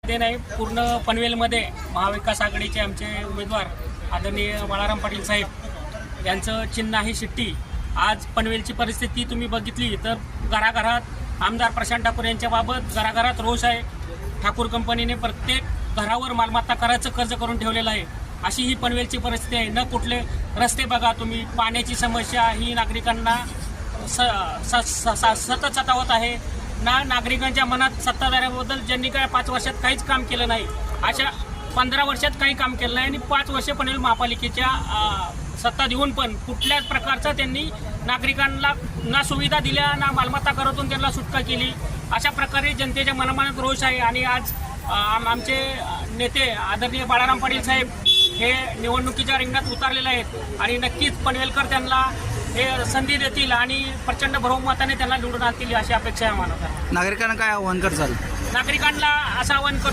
ते नाही, पूर्ण पनवेलमध्ये महाविकास आघाडीचे आमचे उमेदवार आदरणीय बाळाराम पाटील साहेब यांचं चिन्ह आहे शिट्टी. आज पनवेलची परिस्थिती तुम्ही बघितली तर घराघरात आमदार प्रशांत ठाकूर यांच्याबाबत घराघरात रोष आहे. ठाकूर कंपनीने प्रत्येक घरावर मालमत्ता करायचं कर्ज करून ठेवलेलं आहे. अशी ही पनवेलची परिस्थिती आहे. न कुठले रस्ते बघा तुम्ही, पाण्याची समस्या ही नागरिकांना सतत सतावत आहे. ना नागरिकांच्या मनात सत्ताधाऱ्याबद्दल ज्यांनी काय 5 वर्षात काहीच काम केलं नाही, अशा 15 वर्षात काही काम केलं नाही आणि 5 वर्ष पनवेल महापालिकेच्या सत्ता देऊन पण कुठल्याच प्रकारचा त्यांनी नागरिकांना ना सुविधा दिल्या ना मालमत्ता करातून त्यांना सुटका केली. अशा प्रकारे जनतेच्या मनामनात रोष आहे. आणि आज आमचे नेते आदरणीय बाळाराम पाटील साहेब हे निवडणुकीच्या रिंगणात उतरलेले आहेत आणि नक्कीच पनवेलकर त्यांना हे संधी देतील आणि प्रचंड बहुमताने त्यांना निवडून आणतील अशी अपेक्षा आहे आम्हाला. नागरिकांना काय आव्हान करताल? नागरिकांना असं आवाहन करतो